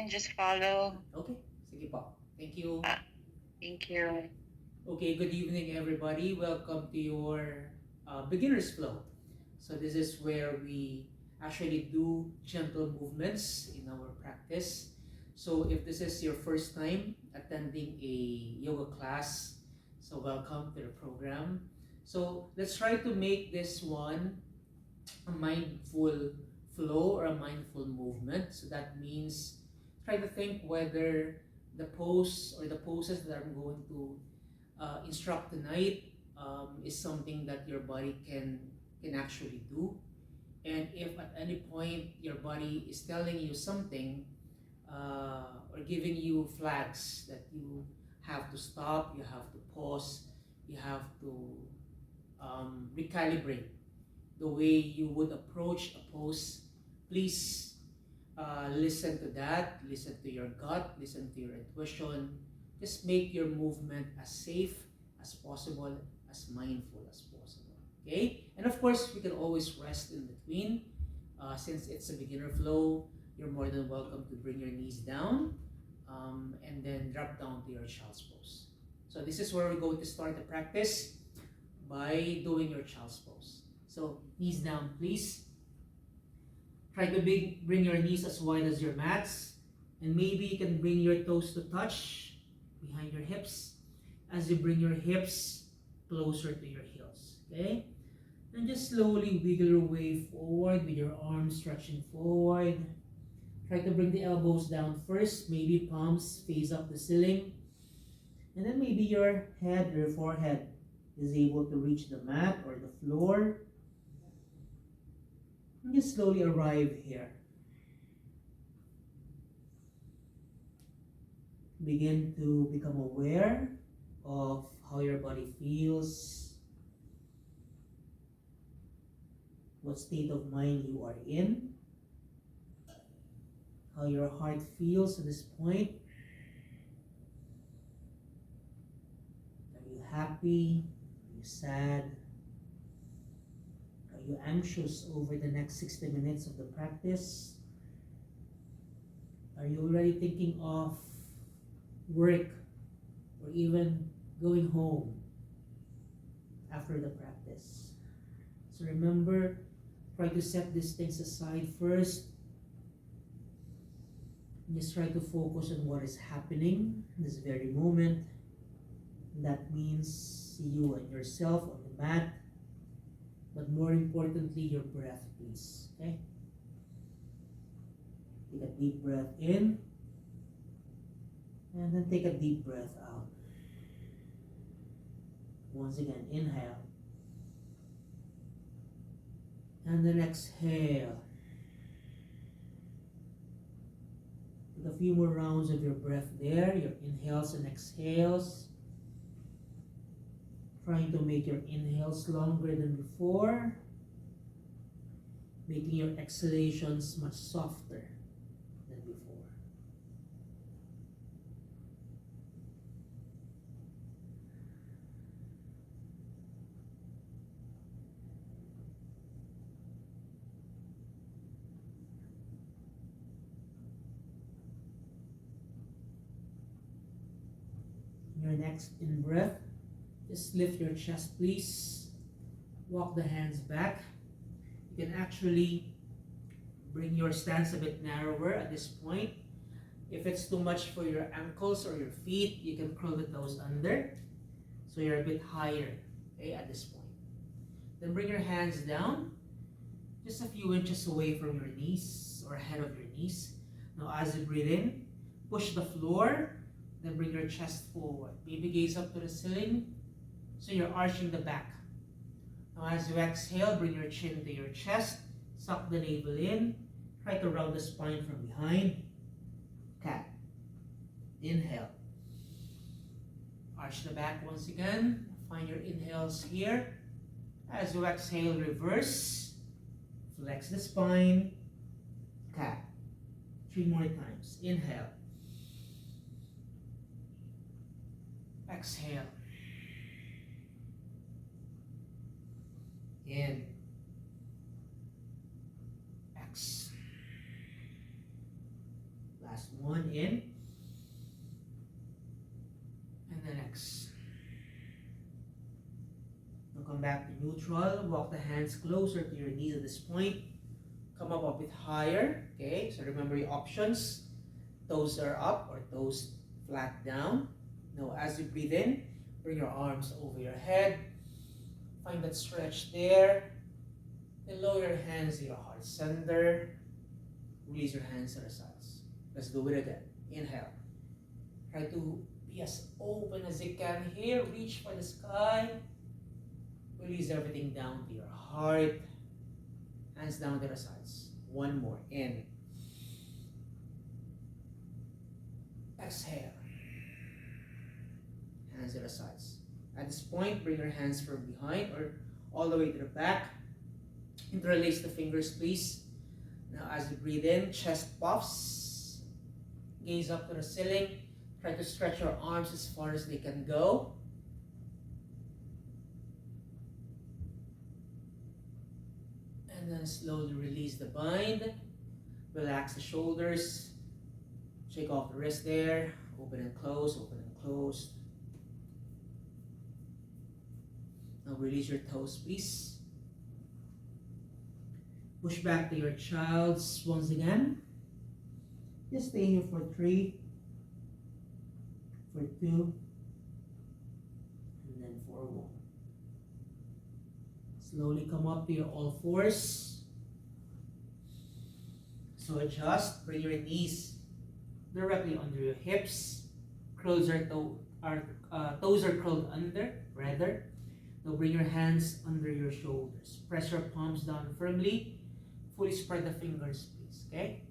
can just follow. Okay, sige po. Thank you. Ah, thank you. Okay, good evening everybody. Welcome to your beginner's flow. So this is where we actually do gentle movements in our practice. So if this is your first time attending a yoga class, so welcome to the program. So let's try to make this one a mindful flow or a mindful movement. So that means try to think whether the pose or the poses that I'm going to instruct tonight is something that your body can actually do. And if at any point your body is telling you something or giving you flags that you have to stop, you have to pause, you have to recalibrate the way you would approach a pose, please listen to that, listen to your gut, listen to your intuition. Just make your movement as safe as possible, as mindful as possible. Okay? And of course, we can always rest in between. Since it's a beginner flow, you're more than welcome to bring your knees down and then drop down to your child's pose. So this is where we're going to start the practice by doing your child's pose. So knees down, please. Try to bring your knees as wide as your mats. And maybe you can bring your toes to touch behind your hips as you bring your hips closer to your heels. Okay? And just slowly wiggle your way forward with your arms stretching forward. Try to bring the elbows down first. Maybe palms face up the ceiling. And then maybe your head or your forehead is able to reach the mat or the floor. And just slowly arrive here. Begin to become aware of how your body feels, what state of mind you are in, how your heart feels at this point. Are you happy? Are you sad? Are you anxious over the next 60 minutes of the practice? Are you already thinking of work or even going home after the practice? So remember, try to set these things aside first. Just try to focus on what is happening in this very moment. That means you and yourself on the mat, but more importantly, your breath, please. Okay? Take a deep breath in, and then take a deep breath out. Once again, inhale. And then exhale. Take a few more rounds of your breath there, your inhales and exhales. Trying to make your inhales longer than before, making your exhalations much softer than before. Your next in breath, just lift your chest, please. Walk the hands back. You can actually bring your stance a bit narrower at this point. If it's too much for your ankles or your feet, you can curl the toes under. So you're a bit higher, okay, at this point. Then bring your hands down, just a few inches away from your knees or ahead of your knees. Now as you breathe in, push the floor, then bring your chest forward. Maybe gaze up to the ceiling, so you're arching the back. Now as you exhale, bring your chin to your chest, suck the navel in, try to round the spine from behind. Cat. Inhale. Arch the back once again. Find your inhales here. As you exhale, reverse. Flex the spine. Cat. 3 more times. Inhale. Exhale. In. X. Last one, in. And then X. Now come back to neutral. Walk the hands closer to your knees at this point. Come up a bit higher. Okay, so remember your options. Toes are up or toes flat down. Now as you breathe in, bring your arms over your head. Find that stretch there. Then lower your hands to your heart center. Release your hands to the sides. Let's do it again. Inhale. Try to be as open as you can here. Reach for the sky. Release everything down to your heart. Hands down to the sides. One more. In. Exhale. Hands to the sides. At this point, bring your hands from behind or all the way to the back. Interlace the fingers, please. Now, as you breathe in, chest puffs. Gaze up to the ceiling. Try to stretch your arms as far as they can go. And then slowly release the bind. Relax the shoulders. Shake off the wrist there. Open and close, open and close. Now release your toes, please. Push back to your child's once again. Just stay here for 3, for 2, and then for 1. Slowly come up to your all fours. So adjust, bring your knees directly under your hips. Toes are curled under, rather. Now bring your hands under your shoulders. Press your palms down firmly. Fully spread the fingers, please, okay?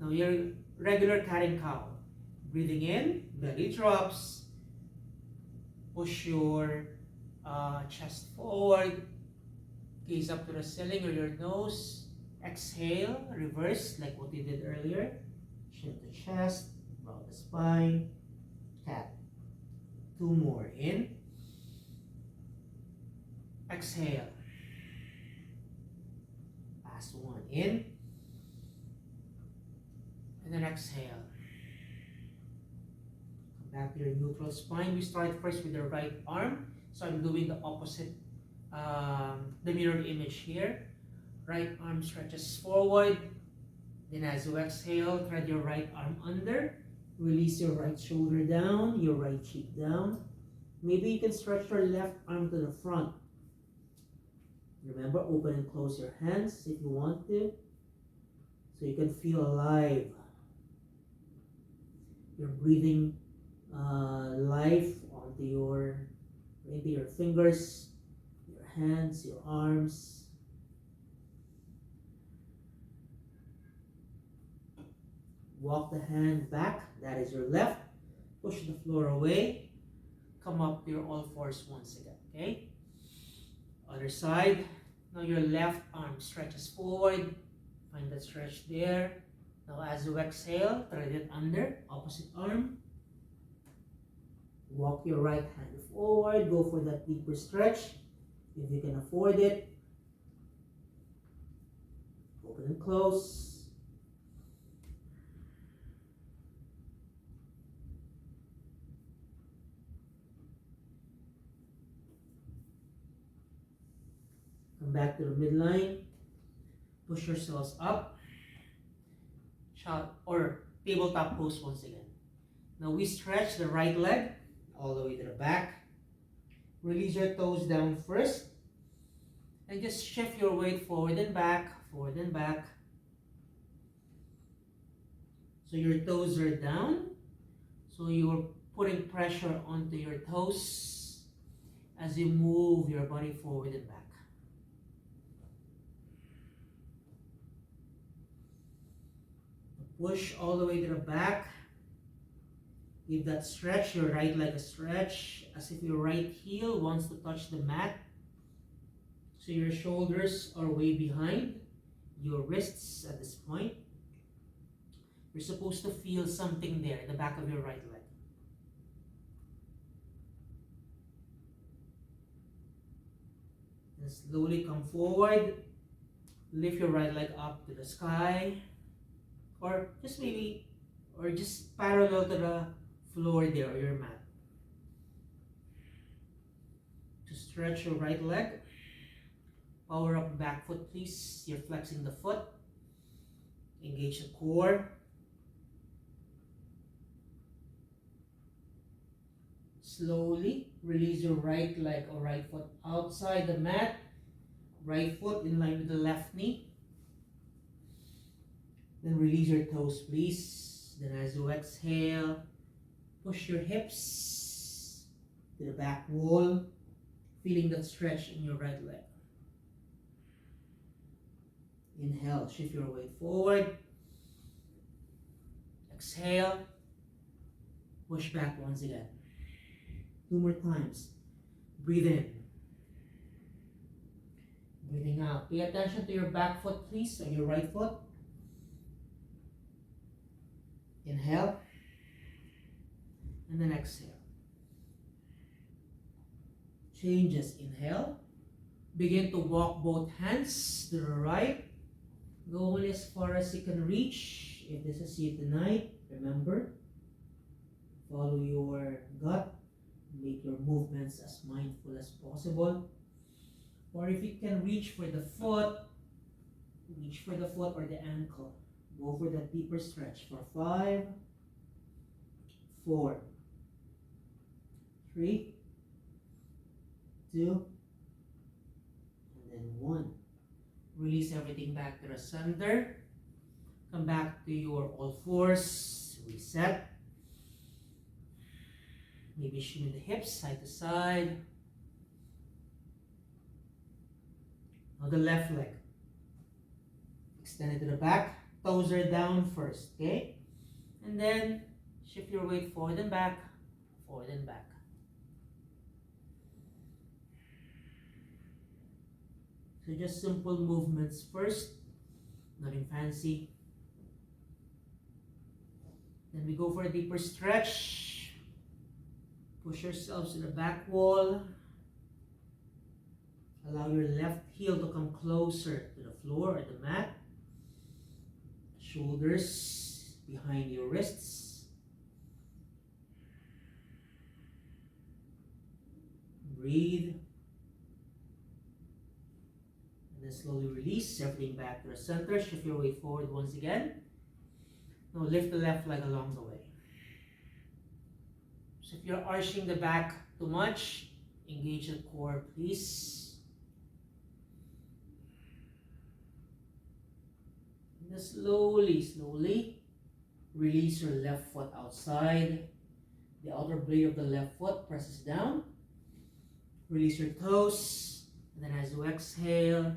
Now your regular cat and cow. Breathing in, belly drops. Push your chest forward. Gaze up to the ceiling or your nose. Exhale, reverse like what you did earlier. Chin to chest, round the spine. Cat. 2 more, in. Exhale. Last one, in. And then exhale. Come back to your neutral spine. We start first with the right arm. So I'm doing the opposite, the mirror image here. Right arm stretches forward. Then as you exhale, thread your right arm under. Release your right shoulder down, your right cheek down. Maybe you can stretch your left arm to the front. Remember, open and close your hands if you want to, so you can feel alive. You're breathing life into your fingers, your hands, your arms. Walk the hand back, that is your left. Push the floor away. Come up to your all fours once again, okay? Other side. Now your left arm stretches forward. Find that stretch there. Now as you exhale, thread it under, opposite arm. Walk your right hand forward. Go for that deeper stretch if you can afford it. Open and close. Come back to the midline. Push yourselves up. Child or tabletop pose once again. Now we stretch the right leg all the way to the back. Release your toes down first. And just shift your weight forward and back, forward and back. So your toes are down. So you're putting pressure onto your toes as you move your body forward and back. Push all the way to the back. Give that stretch, your right leg a stretch, as if your right heel wants to touch the mat. So your shoulders are way behind your wrists at this point. You're supposed to feel something there in the back of your right leg. And slowly come forward. Lift your right leg up to the sky. Or just maybe or just parallel to the floor there or your mat. To stretch your right leg, power up back foot please. You're flexing the foot. Engage the core. Slowly release your right leg or right foot outside the mat. Right foot in line with the left knee. Then release your toes please. Then as you exhale, push your hips to the back wall, feeling that stretch in your right leg. Inhale, shift your weight forward. Exhale, push back once again. 2 more times. Breathe in. Breathing out. Pay attention to your back foot please, on your right foot. Inhale. And then exhale. Changes. Inhale. Begin to walk both hands to the right. Go only as far as you can reach. If this is you tonight, remember, follow your gut. Make your movements as mindful as possible. Or if you can reach for the foot or the ankle. Go for that deeper stretch for 5, 4, 3, 2, and then 1. Release everything back to the center. Come back to your all fours. Reset. Maybe shimmy the hips side to side. Now the left leg. Extend it to the back. Toes are down first, okay? And then shift your weight forward and back, forward and back. So just simple movements first, nothing fancy. Then we go for a deeper stretch. Push yourselves to the back wall. Allow your left heel to come closer to the floor or the mat. Shoulders behind your wrists. Breathe. And then slowly release everything back to the center. Shift your weight forward once again. Now lift the left leg along the way. So if you're arching the back too much, engage the core, please. And then slowly release your left foot outside. The outer blade of the left foot presses down. Release your toes. And then as you exhale,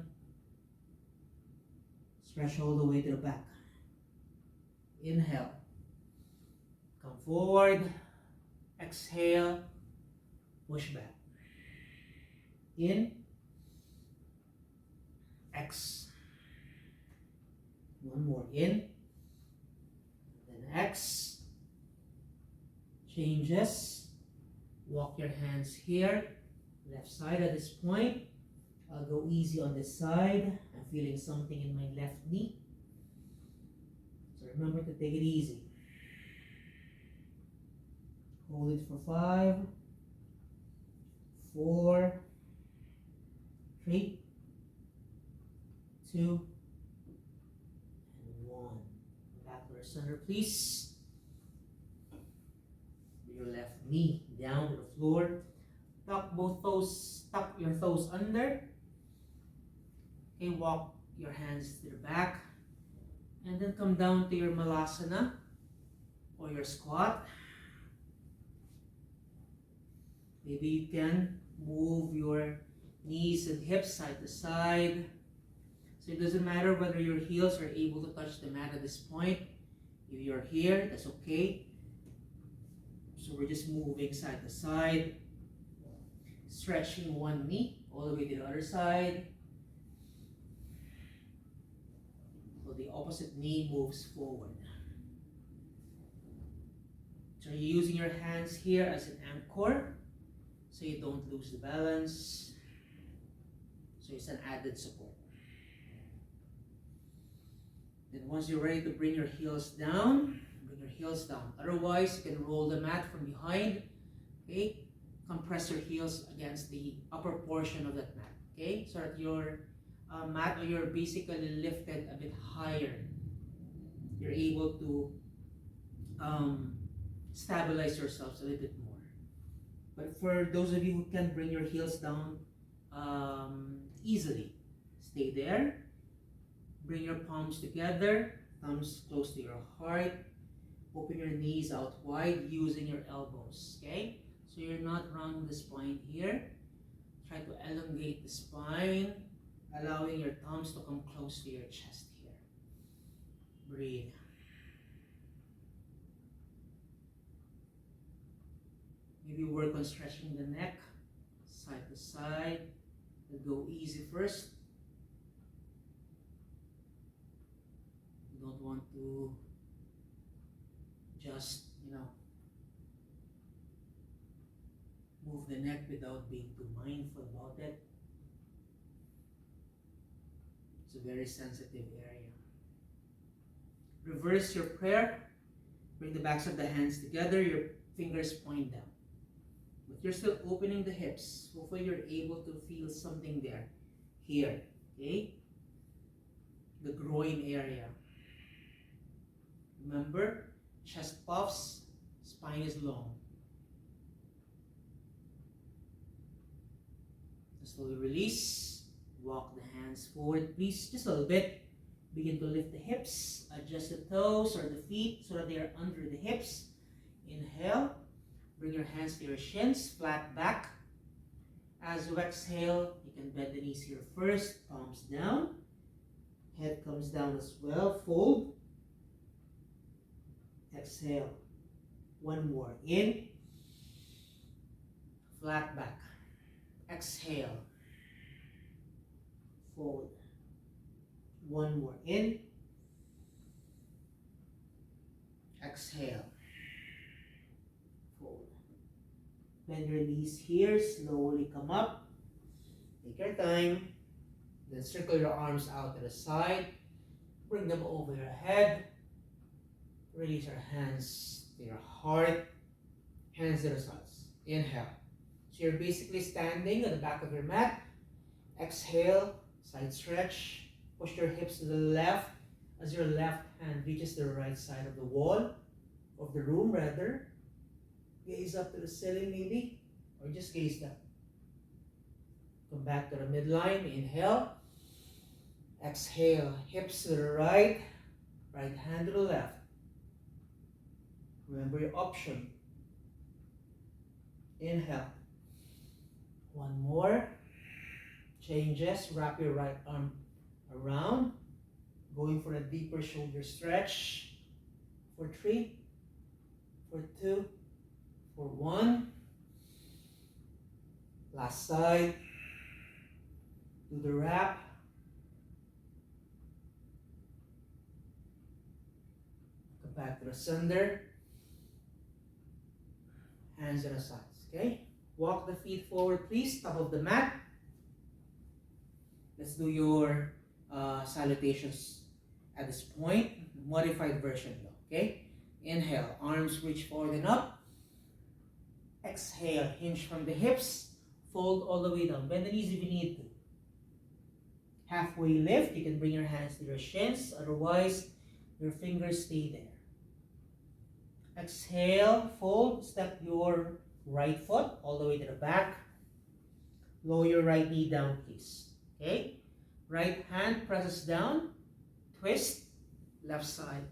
stretch all the way to the back. Inhale. Come forward. Exhale. Push back. In. X. One more. In. Then X. Changes. Walk your hands here. Left side at this point. I'll go easy on this side. I'm feeling something in my left knee. So remember to take it easy. Hold it for 5, 4, 3, 2, and 1. Back to the center, please. Your left knee down to the floor. Tuck both toes, tuck your toes under. Okay, walk your hands to the back. And then come down to your malasana or your squat. Maybe you can move your knees and hips side to side. So it doesn't matter whether your heels are able to touch the mat at this point. If you're here, that's okay. So we're just moving side to side. Stretching one knee all the way to the other side. So the opposite knee moves forward. So you're using your hands here as an anchor, so you don't lose the balance. So it's an added support. Then once you're ready to bring your heels down, Bring your heels down. Otherwise, you can roll the mat from behind. Okay? Compress your heels against the upper portion of that mat. Okay? So that your mat, or you're basically lifted a bit higher. You're able to stabilize yourselves a little bit more. But for those of you who can bring your heels down easily, stay there. Bring your palms together, thumbs close to your heart. Open your knees out wide using your elbows. Okay? So you're not rounding the spine here. Try to elongate the spine, allowing your thumbs to come close to your chest here. Breathe. Maybe work on stretching the neck, side to side. Let's go easy first. You don't want to just, move the neck without being too mindful about it. It's a very sensitive area. Reverse your prayer. Bring the backs of the hands together. Your fingers point down. But you're still opening the hips. Hopefully you're able to feel something there. Here. Okay? The groin area. Remember, chest puffs, spine is long. Slowly release. Walk the hands forward, please, just a little bit. Begin to lift the hips. Adjust the toes or the feet so that they are under the hips. Inhale. Bring your hands to your shins, flat back. As you exhale, you can bend the knees here first, palms down. Head comes down as well. Fold. Exhale. One more. In. Flat back. Exhale. Fold. One more. In. Exhale. Fold. Bend your knees here. Slowly come up. Take your time. Then circle your arms out to the side. Bring them over your head. Release your hands to your heart. Hands to the sides. Inhale. So you're basically standing at the back of your mat. Exhale. Side stretch. Push your hips to the left as your left hand reaches the right side of the wall, of the room rather. Gaze up to the ceiling maybe, or just gaze down. Come back to the midline. Inhale. Exhale. Hips to the right. Right hand to the left. Remember your option. Inhale. One more. Changes. Wrap your right arm around. Going for a deeper shoulder stretch. For 3. For 2. For 1. Last side. Do the wrap. Come back to the center. Hands to the sides. Okay? Walk the feet forward, please. Top of the mat. Let's do your salutations at this point. Modified version though. Okay? Inhale. Arms reach forward and up. Exhale. Hinge from the hips. Fold all the way down. Bend the knees if you need to. Halfway lift. You can bring your hands to your shins. Otherwise, your fingers stay there. Exhale. Fold. Step your right foot all the way to the back. Lower your right knee down, please. Okay? Right hand presses down. Twist. Left side.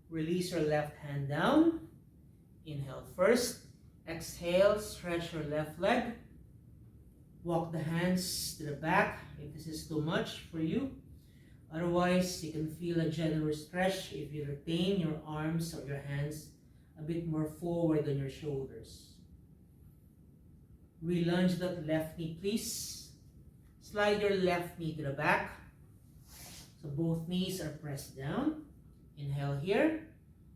Release your left hand down. Inhale first. Exhale. Stretch your left leg. Walk the hands to the back if this is too much for you. Otherwise, you can feel a generous stretch if you retain your arms or your hands a bit more forward than your shoulders. Relunge that left knee, please. Slide your left knee to the back. So both knees are pressed down. Inhale here.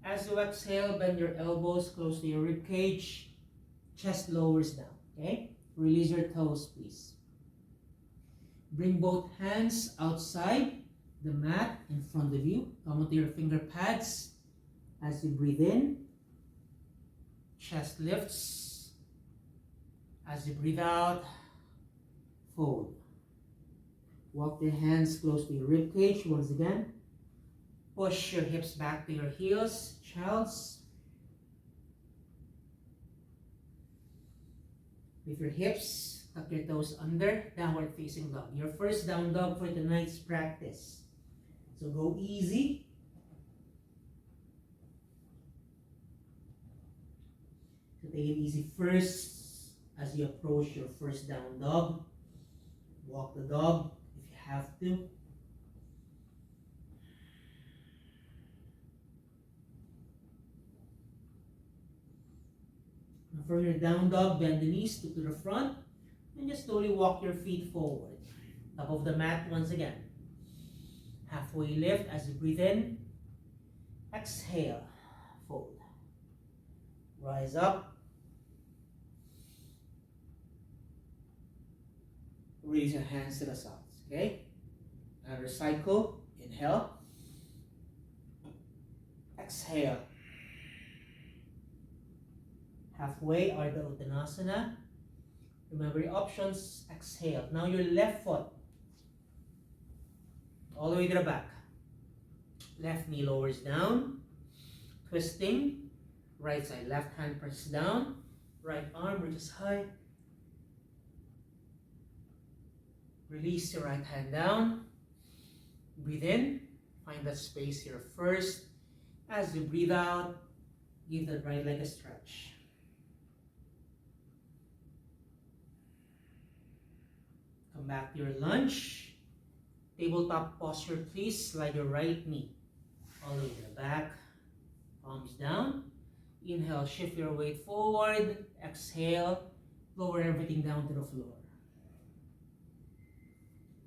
As you exhale, bend your elbows close to your rib cage. Chest lowers down. Okay? Release your toes, please. Bring both hands outside. the mat in front of you. Come onto your finger pads as you breathe in. Chest lifts. As you breathe out, fold. Walk your hands close to your rib cage once again. Push your hips back to your heels, child's. With your hips, tuck your toes under, downward facing dog. Your first down dog for tonight's practice. So go easy. So take it easy first as you approach your first down dog. Walk the dog if you have to. And from your down dog, bend the knees to the front and just slowly walk your feet forward. Top of the mat once again. Halfway lift as you breathe in. Exhale, fold. Rise up. Raise your hands to the sides, okay? Another cycle. Inhale. Exhale. Halfway, Ardha Uttanasana. Remember your options. Exhale. Now your left foot. All the way to the back. Left knee lowers down. Twisting. Right side. Left hand presses down. Right arm reaches high. Release your right hand down. Breathe in. Find that space here first. As you breathe out, give the right leg a stretch. Come back to your lunge. Tabletop posture, please. Slide your right knee all the way to the back. Palms down. Inhale, shift your weight forward. Exhale, lower everything down to the floor.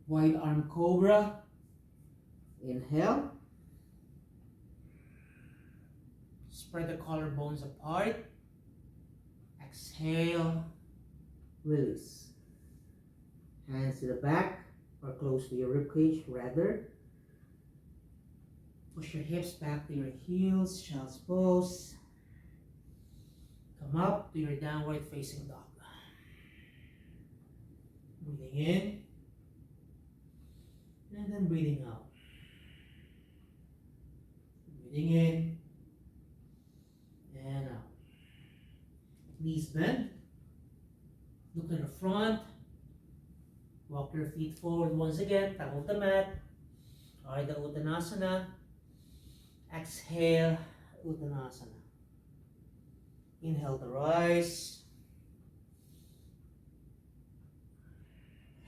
Wide arm cobra. Inhale. Spread the collarbones apart. Exhale. Release. Hands to the back or close to your ribcage, rather. Push your hips back to your heels, child's pose. Come up to your downward facing dog. Breathing in. And then breathing out. Breathing in. And out. Knees bent. Look to the front. Walk your feet forward once again. Top of the mat. Ardha Uttanasana. Exhale, Uttanasana. Inhale to rise.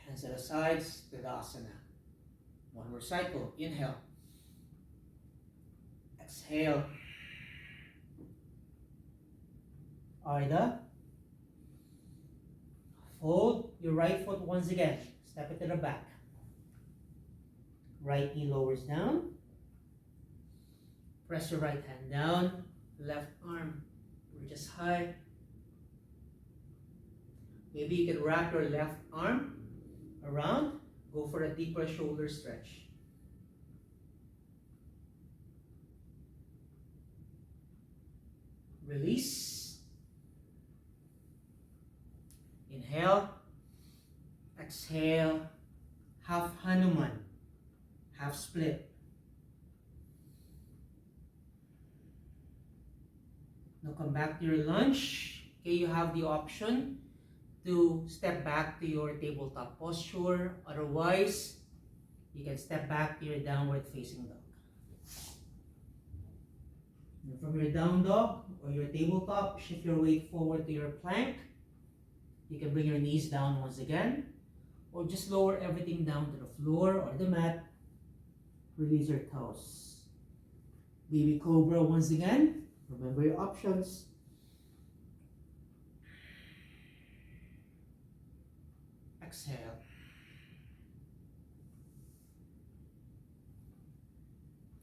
Hands at the sides, Tadasana. One more cycle. Inhale. Exhale. Ardha. Fold your right foot once again. Step it to the back. Right knee lowers down. Press your right hand down. Left arm reaches high. Maybe you can wrap your left arm around. Go for a deeper shoulder stretch. Release. Inhale. Exhale. Half Hanuman. Half split. Now come back to your lunge. Okay, you have the option to step back to your tabletop posture. Otherwise, you can step back to your downward facing dog. And from your down dog or your tabletop, shift your weight forward to your plank. You can bring your knees down once again, or just lower everything down to the floor or the mat. Release your toes. Baby Cobra once again. Remember your options. Exhale.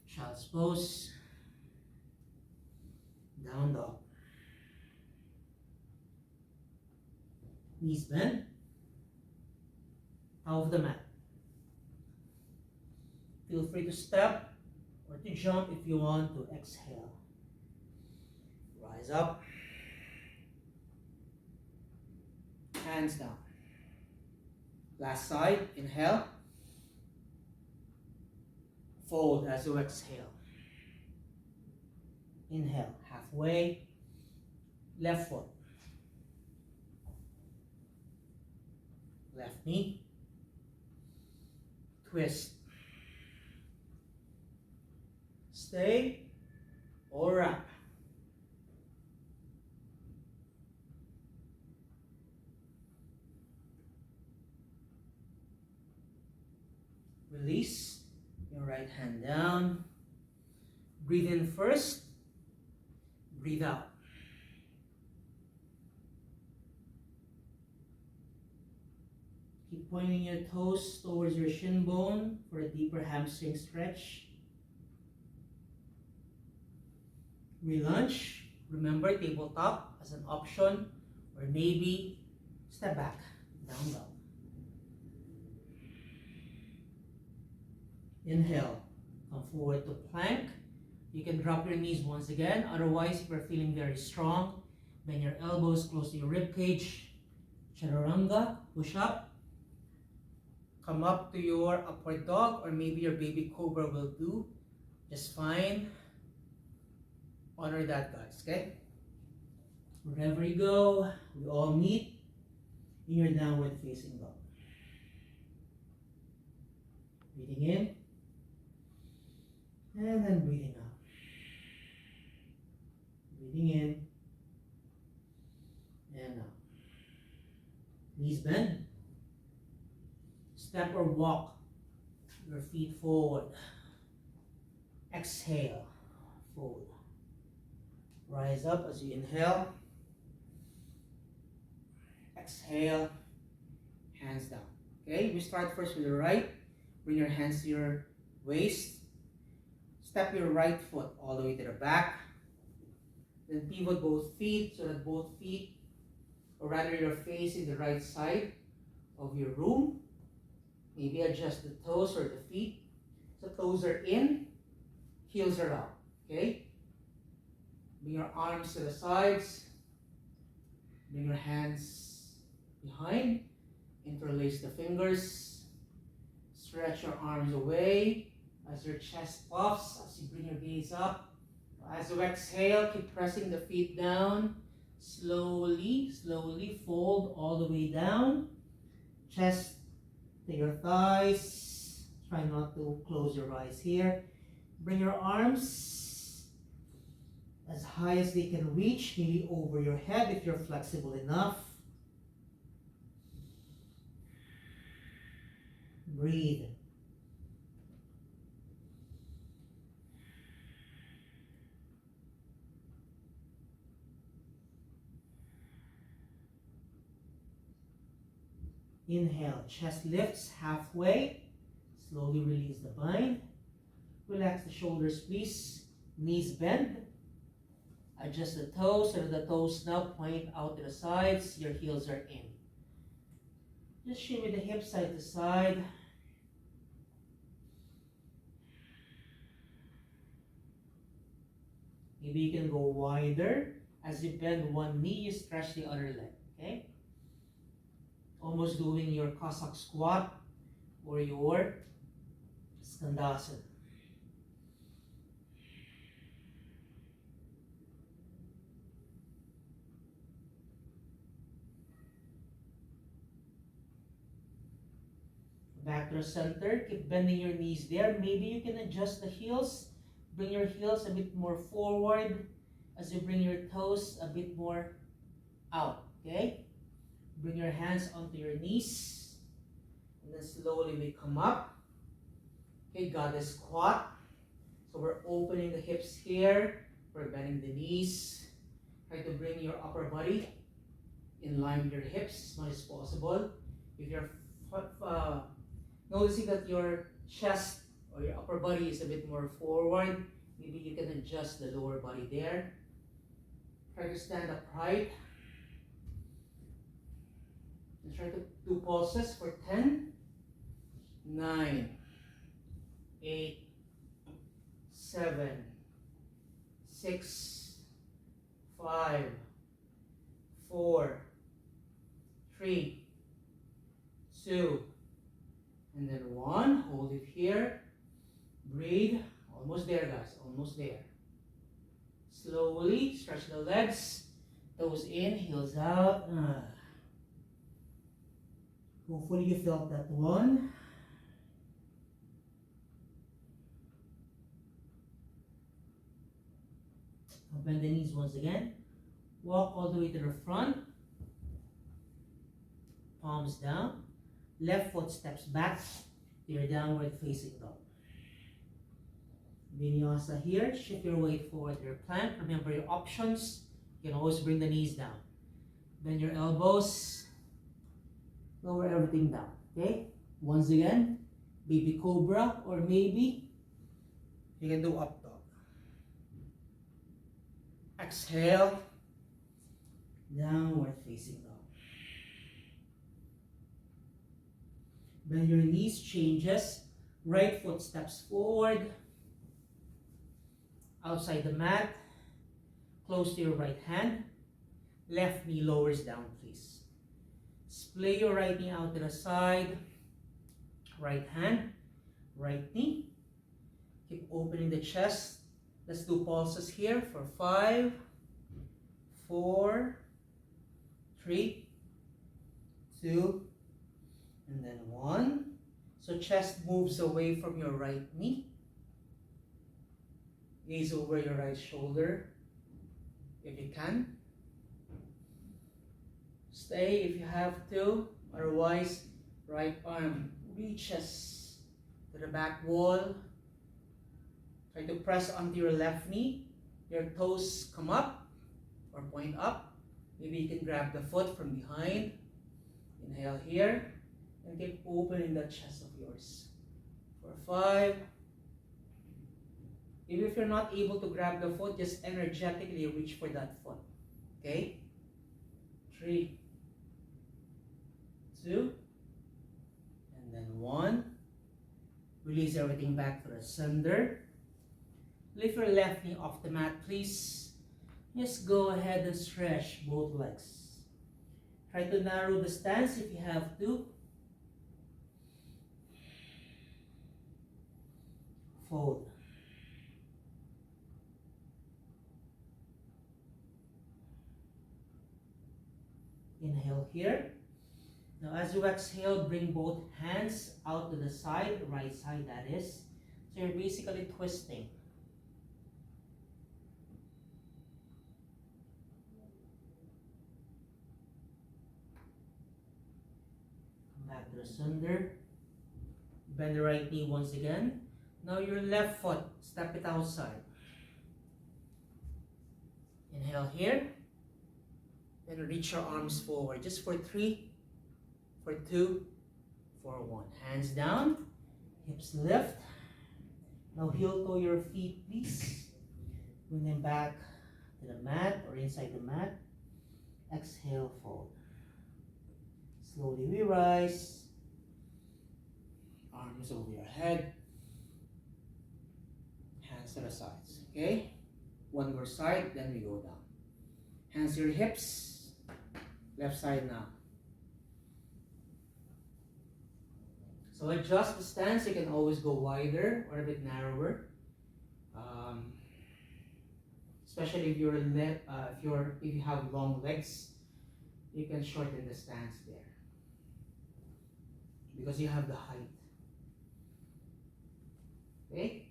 Child's pose. Down dog. Knees bent. Out of the mat. Feel free to step or to jump if you want to. Exhale. Rise up. Hands down. Last side. Inhale. Fold as you exhale. Inhale. Halfway. Left foot. Left knee. Twist. Stay or wrap. Release your right hand down. Breathe in first. Breathe out. Keep pointing your toes towards your shin bone for a deeper hamstring stretch. Relunge. Remember tabletop as an option, or maybe step back, down dog. Inhale, come forward to plank. You can drop your knees once again. Otherwise, if you're feeling very strong, bend your elbows close to your rib cage. Chaturanga, push up. Come up to your upward dog, or maybe your baby cobra will do just fine. Honor that, guys, okay? Wherever you go, we all meet in your downward facing dog. Breathing in, and then breathing out. Breathing in, and out. Knees bend. Step or walk your feet forward. Exhale, fold. Rise up as you inhale. Exhale, hands down. Okay, we start first with the right. Bring your hands to your waist. Step your right foot all the way to the back. Then pivot both feet so that both feet, or rather you're facing the right side of your room. Maybe adjust the toes or the feet. So toes are in, heels are out. Okay? Bring your arms to the sides. Bring your hands behind. Interlace the fingers. Stretch your arms away as your chest puffs, as you bring your gaze up. As you exhale, keep pressing the feet down. Slowly, slowly fold all the way down. Chest to your thighs. Try not to close your eyes here. Bring your arms as high as they can reach, maybe over your head if you're flexible enough. Breathe. Inhale, chest lifts halfway. Slowly release the bind. Relax the shoulders, please. Knees bend. Adjust the toes so that the toes now point out to the sides. Your heels are in. Just shimmy the hips side to side. Maybe you can go wider. As you bend one knee, you stretch the other leg. Okay? Almost doing your Cossack squat or your Skandasana. Back to the center. Keep bending your knees there. Maybe you can adjust the heels. Bring your heels a bit more forward as you bring your toes a bit more out. Okay? Bring your hands onto your knees. And then slowly we come up. Okay, goddess squat. So we're opening the hips here. We're bending the knees. Try to bring your upper body in line with your hips as much as possible. If you're noticing that your chest or your upper body is a bit more forward, maybe you can adjust the lower body there. Try to stand upright. And try to do pulses for 10, 9, 8, 7, 6, 5, 4, 3, 2, and then 1. Hold it here. Breathe. Almost there, guys. Almost there. Slowly stretch the legs. Toes in, heels out. Hopefully you felt that one. Bend the knees once again. Walk all the way to the front. Palms down. Left foot steps back to your downward facing dog. Vinyasa here. Shift your weight forward to your plank. Remember your options. You can always bring the knees down. Bend your elbows. Lower everything down. Okay? Once again, baby cobra, or maybe you can do up dog. Exhale. Downward facing dog. Bend your knees, changes. Right foot steps forward. Outside the mat. Close to your right hand. Left knee lowers down, please. Splay your right knee out to the side. Right hand. Right knee. Keep opening the chest. Let's do pulses here for 5, 4, 3, 2, and then 1. So chest moves away from your right knee. Gaze over your right shoulder if you can. Stay if you have to. Otherwise, right arm reaches to the back wall. Try to press onto your left knee. Your toes come up or point up. Maybe you can grab the foot from behind. Inhale here. And keep opening the chest of yours. For 5. Even if you're not able to grab the foot, just energetically reach for that foot. Okay? 3, 2, and then 1. Release everything back to the center. Lift your left knee off the mat, please. Just go ahead and stretch both legs. Try to narrow the stance if you have to. Fold. Inhale here. Now as you exhale, bring both hands out to the side, right side that is. So you're basically twisting. Come back to the center. Bend the right knee once again. Now your left foot, step it outside. Inhale here. Then reach your arms forward. Just for 3, for 2, for 1. Hands down. Hips lift. Now heel toe your feet, please. Bring them back to the mat or inside the mat. Exhale, fold. Slowly we rise. Arms over your head. Hands to the sides. Okay? One more side, then we go down. Hands to your hips. Left side now. So adjust the stance. You can always go wider or a bit narrower. Especially if you have long legs, you can shorten the stance there because you have the height. Okay.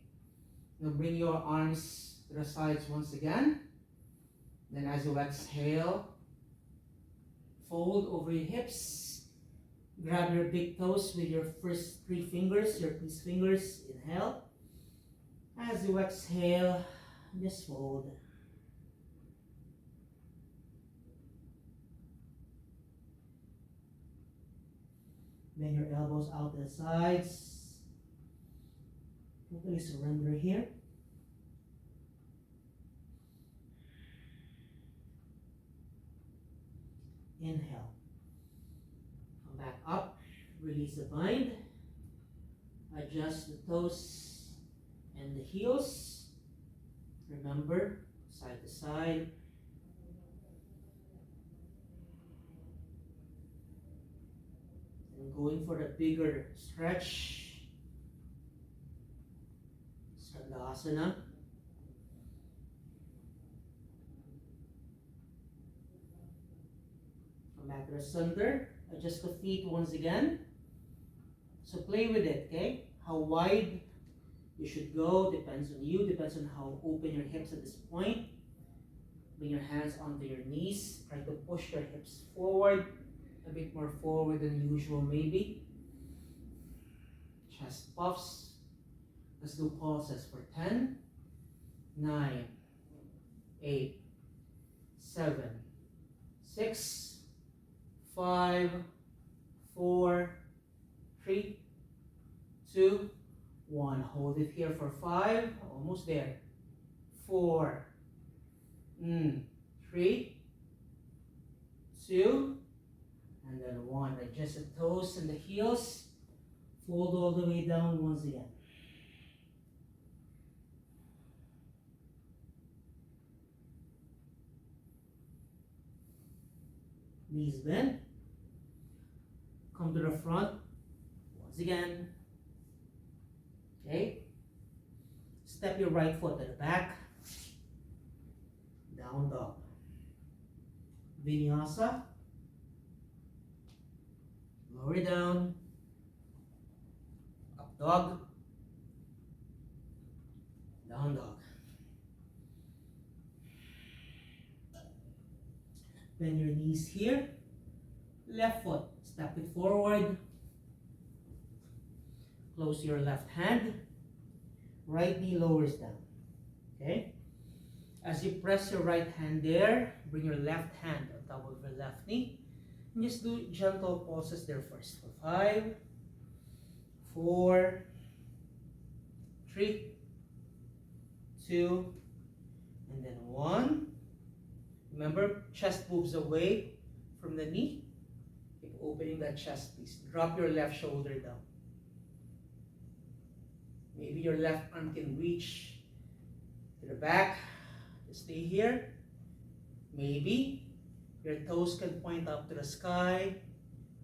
Now bring your arms to the sides once again. Then as you exhale, fold over your hips. Grab your big toes with your first 3 fingers, your peace fingers. Inhale. As you exhale, just fold. Bend your elbows out to the sides. Totally surrender here. Inhale. Come back up. Release the bind. Adjust the toes and the heels. Remember, side to side. And going for a bigger stretch. Sandasana. Come back to the center. Adjust the feet once again. So play with it, okay? How wide you should go depends on you, depends on how open your hips at this point. Bring your hands onto your knees. Try to push your hips forward, a bit more forward than usual maybe. Chest puffs. Let's do pulses for 10, 9, 8, 7, 6, 5, 4, 3, 2, 1. Hold it here for 5. Almost there. 4, 3, 2, and then 1. Adjust the toes and the heels. Fold all the way down once again. Knees bend. Come to the front once again. Okay. Step your right foot to the back. Down dog. Vinyasa. Lower down. Up dog. Down dog. Bend your knees here. Left foot. Step it forward. Close your left hand. Right knee lowers down. Okay? As you press your right hand there, bring your left hand on top of your left knee. And just do gentle pulses there first. For 5, 4, 3, 2, and then 1. Remember, chest moves away from the knee. Keep opening that chest, please. Drop your left shoulder down. Maybe your left arm can reach to the back. Just stay here. Maybe your toes can point up to the sky.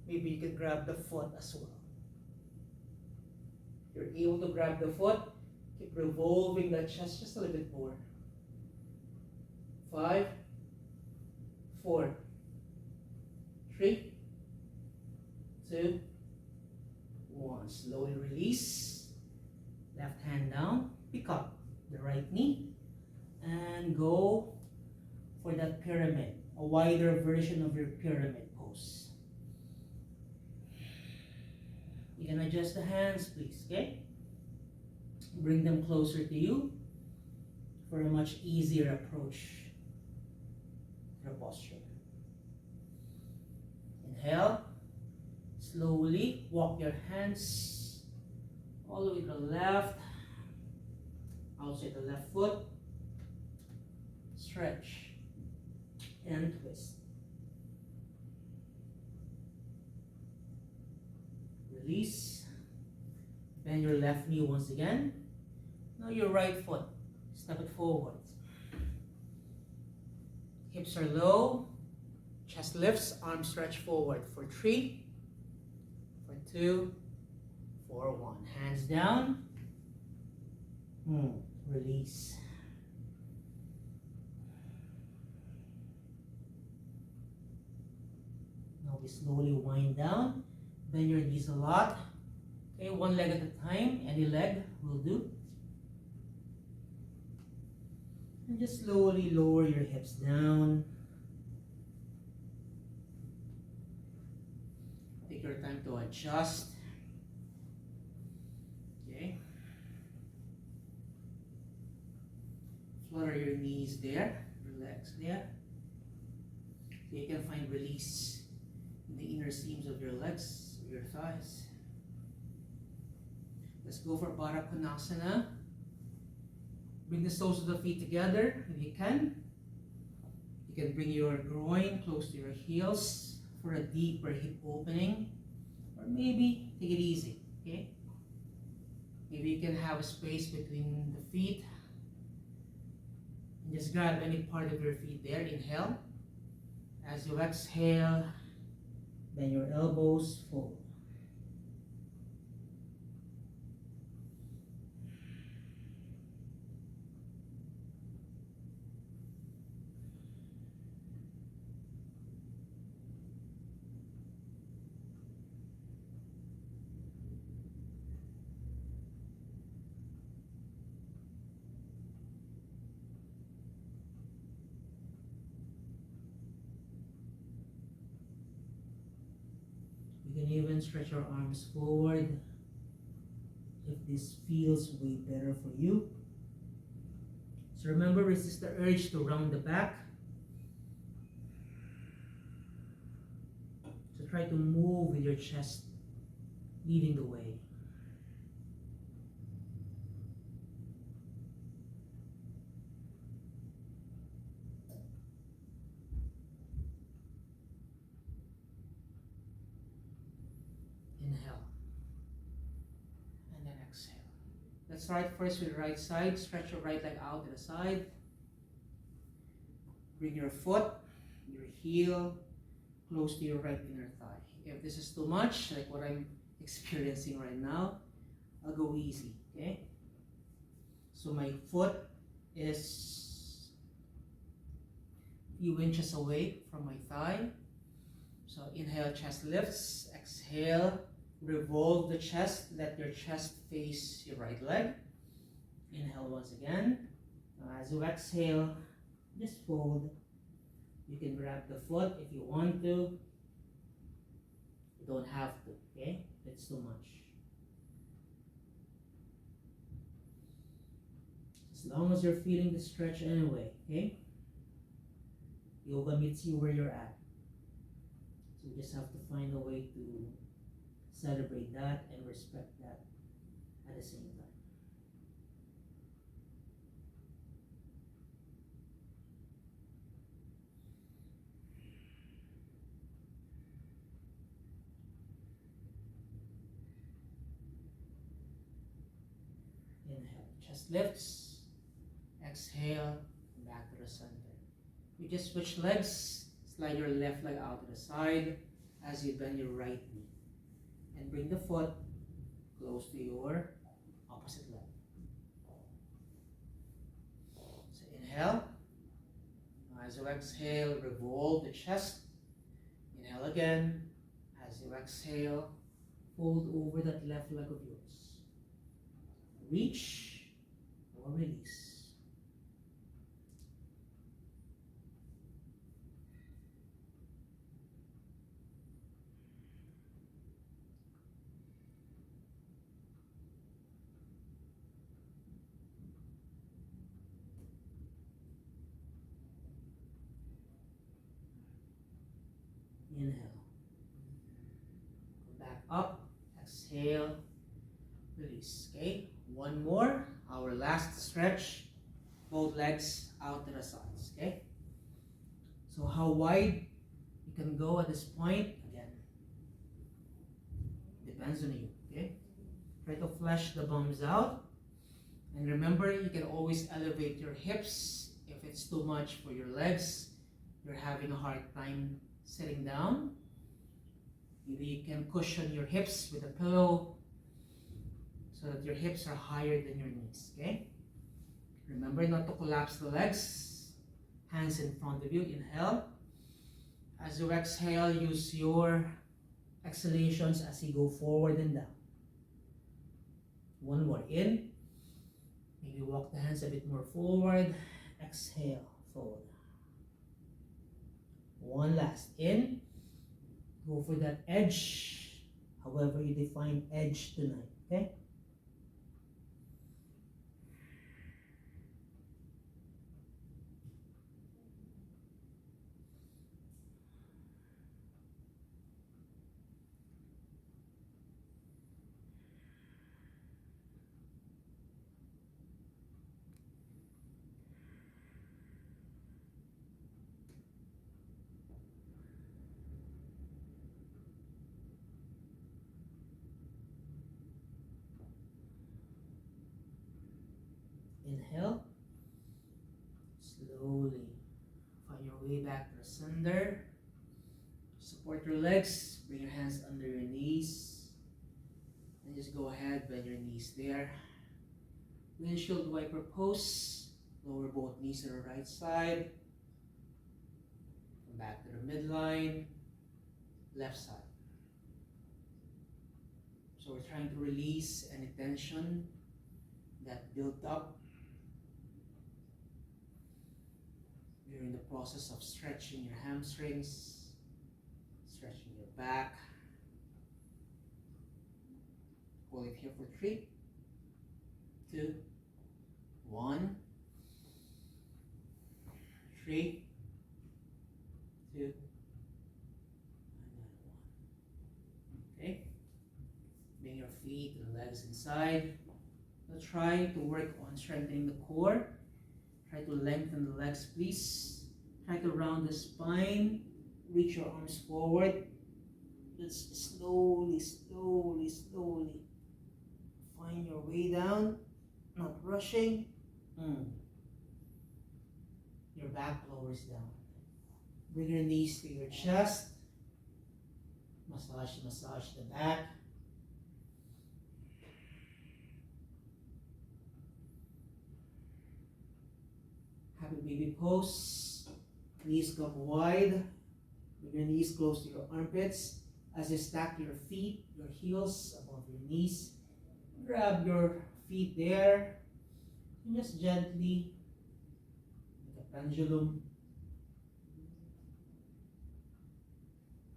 Maybe you can grab the foot as well. If you're able to grab the foot, keep revolving the chest just a little bit more. 5, 4, 3, 2, 1. Slowly release. Left hand down. Pick up the right knee. And go for that pyramid. A wider version of your pyramid pose. You can adjust the hands, please, okay? Bring them closer to you for a much easier approach to the posture. Inhale. Slowly walk your hands all the way to the left, outside the left foot. Stretch and twist. Release. Bend your left knee once again. Now your right foot. Step it forward. Hips are low. Chest lifts. Arms stretch forward. For 3, for 2, for 1. Hands down. Release. Now we slowly wind down. Bend your knees a lot. Okay, one leg at a time. Any leg will do. And just slowly lower your hips down. Take your time to adjust. Okay. Flutter your knees there. Relax there. So you can find release in the inner seams of your legs, of your thighs. Let's go for Baddha Konasana. Bring the soles of the feet together if you can. You can bring your groin close to your heels for a deeper hip opening. Or maybe take it easy, okay? Maybe you can have a space between the feet. And just grab any part of your feet there. Inhale. As you exhale, bend your elbows forward. You can even stretch your arms forward if this feels way better for you. So remember, resist the urge to round the back. So try to move with your chest leading the way. Inhale. And then exhale. Let's start first with the right side. Stretch your right leg out to the side. Bring your foot, your heel, close to your right inner thigh. If this is too much, like what I'm experiencing right now, I'll go easy, okay? So my foot is a few inches away from my thigh. So inhale, chest lifts. Exhale, revolve the chest. Let your chest face your right leg. Inhale once again. Now as you exhale, just fold. You can grab the foot if you want to. You don't have to, okay? That's too much. As long as you're feeling the stretch anyway, okay? Yoga meets you where you're at. So you just have to find a way to celebrate that and respect that at the same time. Inhale, chest lifts. Exhale, back to the center. You just switch legs. Slide your left leg out to the side as you bend your right knee. And bring the foot close to your opposite leg. So inhale. As you exhale, revolve the chest. Inhale again. As you exhale, fold over that left leg of yours. Reach or release. Inhale. Go back up. Exhale. Release. Okay. One more. Our last stretch. Both legs out to the sides. Okay. So how wide you can go at this point? Again, depends on you. Okay. Try to flesh the bums out. And remember, you can always elevate your hips if it's too much for your legs. You're having a hard time sitting down. Maybe you can cushion your hips with a pillow so that your hips are higher than your knees, okay? Remember not to collapse the legs. Hands in front of you. Inhale. As you exhale, use your exhalations as you go forward and down. One more. In. Maybe walk the hands a bit more forward. Exhale, forward. One last. In. Go for that edge, however you define edge tonight, okay? Inhale. Slowly find your way back to the center. Support your legs. Bring your hands under your knees. And just go ahead, bend your knees there. Windshield wiper pose. Lower both knees to the right side. Come back to the midline. Left side. So we're trying to release any tension that built up during the process of stretching your hamstrings, stretching your back. Hold it here for 3, 2, 1. 3, 2, and then 1. Okay? Bring your feet and legs inside. Now try to work on strengthening the core. Try to lengthen the legs, please. Try to round the spine. Reach your arms forward. Just slowly, slowly, slowly find your way down. Not rushing. Your back lowers down. Bring your knees to your chest. Massage the back. Happy baby pose. Knees come wide. Bring your knees close to your armpits. As you stack your feet, your heels above your knees. Grab your feet there. And just gently, like a pendulum,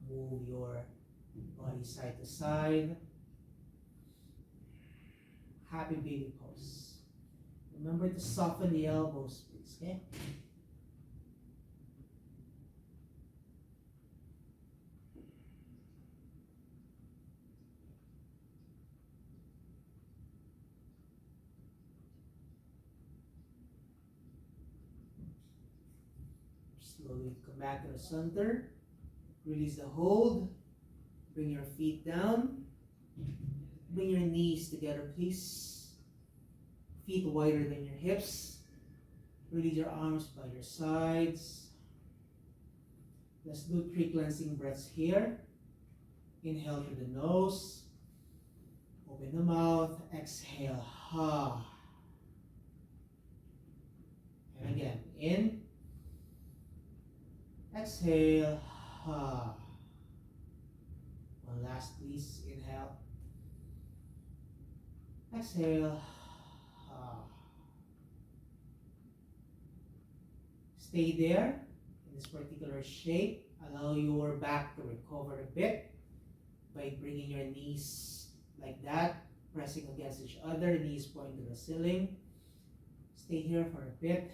move your body side to side. Happy baby pose. Remember to soften the elbows, please, okay? Slowly come back to the center. Release the hold. Bring your feet down. Bring your knees together, please. Feet wider than your hips. Release your arms by your sides. Let's do 3 cleansing breaths here. Inhale through the nose. Open the mouth. Exhale. Ha. And again. In. Exhale. Ha. One last, please. Inhale. Exhale. Ha. Stay there in this particular shape. Allow your back to recover a bit by bringing your knees like that, pressing against each other, knees pointing to the ceiling. Stay here for a bit.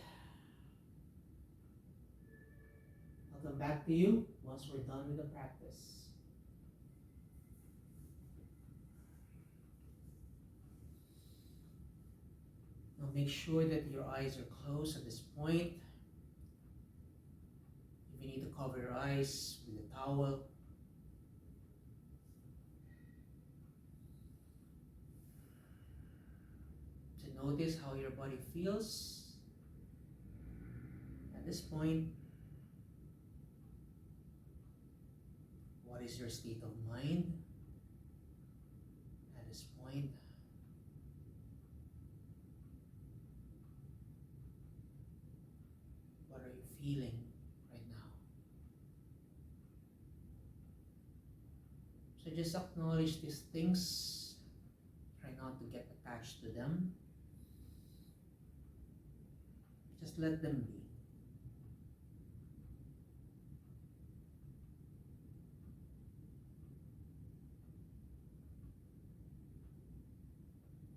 I'll come back to you once we're done with the practice. Now make sure that your eyes are closed at this point. If you need to cover your eyes with a towel, to notice how your body feels at this point. What is your state of mind at this point? What are you feeling right now? So just acknowledge these things. Try not to get attached to them. Just let them be.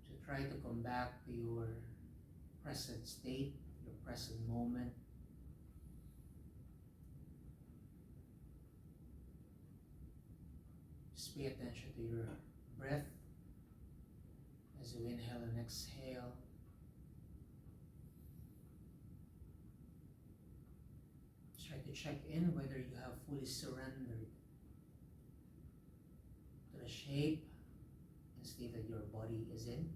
So try to come back to your present state, your present moment. Just pay attention to your breath as you inhale and exhale. Try to check in whether you have fully surrendered to the shape and state that your body is in.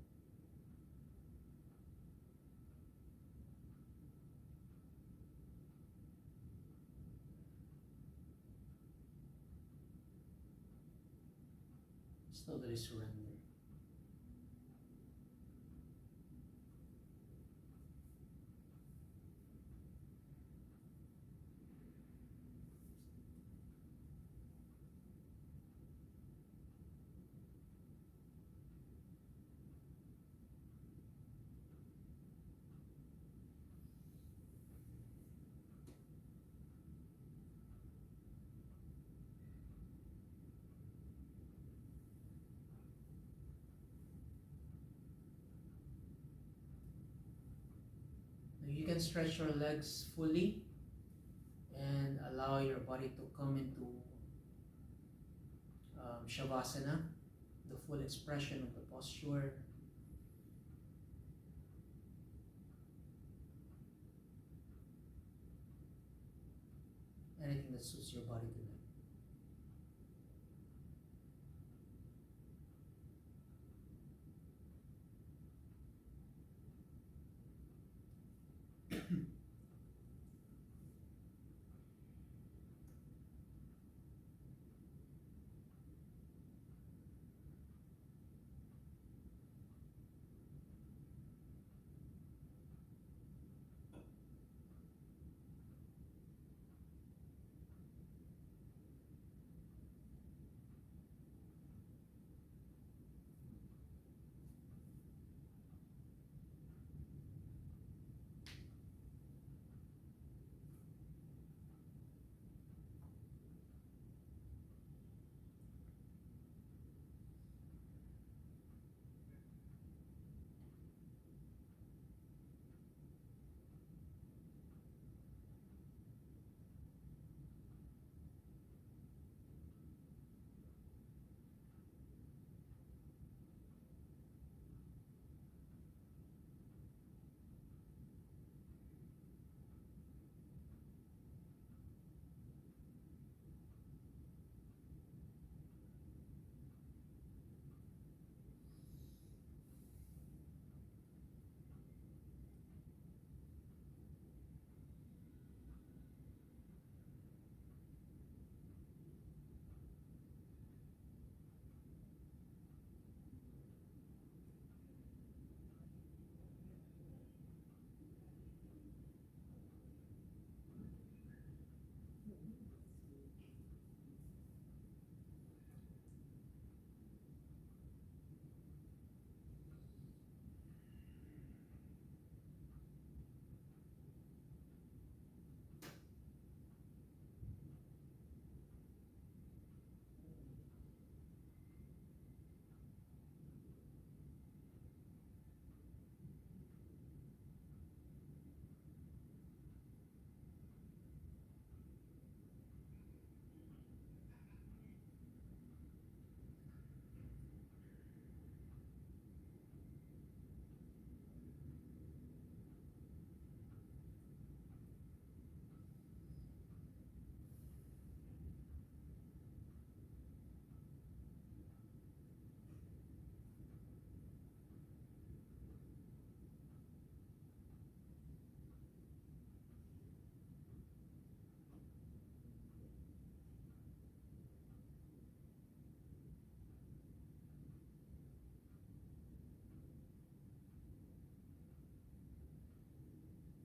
Totally surrender. Now you can stretch your legs fully and allow your body to come into Shavasana, the full expression of the posture. Anything that suits your body tonight.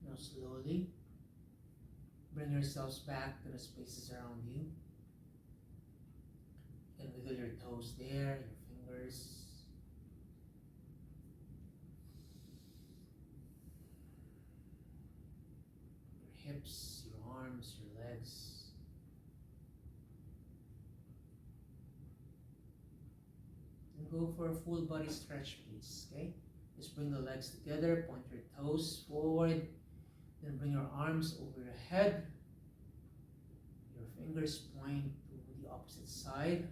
Now slowly bring yourselves back to the spaces around you. You can wiggle your toes there, your fingers. Your hips, your arms, your legs. And go for a full body stretch, please. Okay? Just bring the legs together, point your toes forward, then bring your arms over your head. Your fingers point to the opposite side.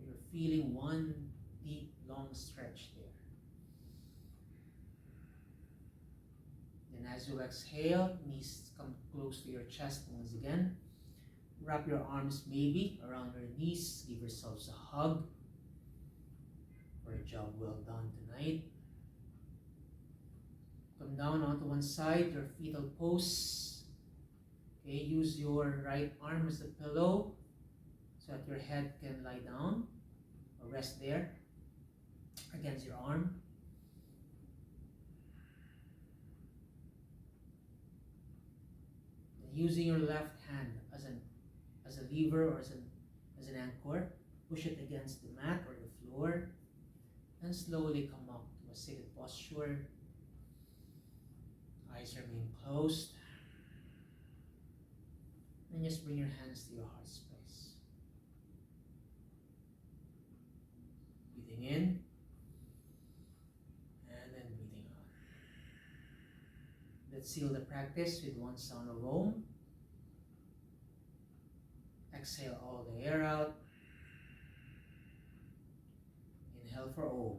You're feeling one deep, long stretch there. Then as you exhale, knees come close to your chest once again. Wrap your arms maybe around your knees. Give yourselves a hug for a job well done tonight. Come down onto one side, your fetal pose. Okay, use your right arm as a pillow. so that your head can lie down or rest there against your arm. And using your left hand as a lever or as an anchor, push it against the mat or the floor, and slowly come up to a seated posture. Eyes remain closed. And just bring your hands to your heart space. Breathing in, and then breathing out. Let's seal the practice with one sound of Om. Exhale all the air out. Inhale for Om.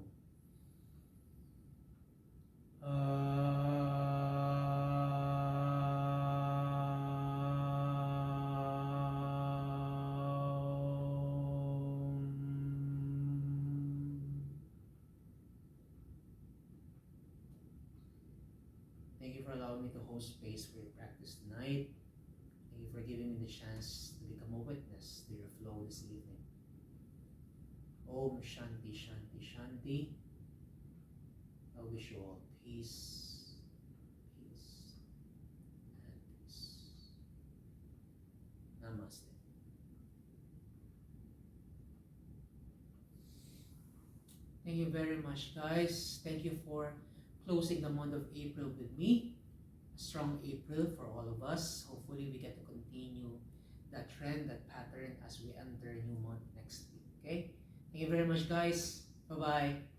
Thank you for allowing me to hold space for your practice tonight. Thank you for giving me the chance to become a witness to your flow this evening. Om Shanti Shanti Shanti. I wish you all peace, peace, and peace. Namaste. Thank you very much, guys. Thank you for closing the month of April with me. A strong April for all of us. Hopefully we get to continue that trend, that pattern as we enter a new month next week. Okay? Thank you very much, guys. Bye-bye.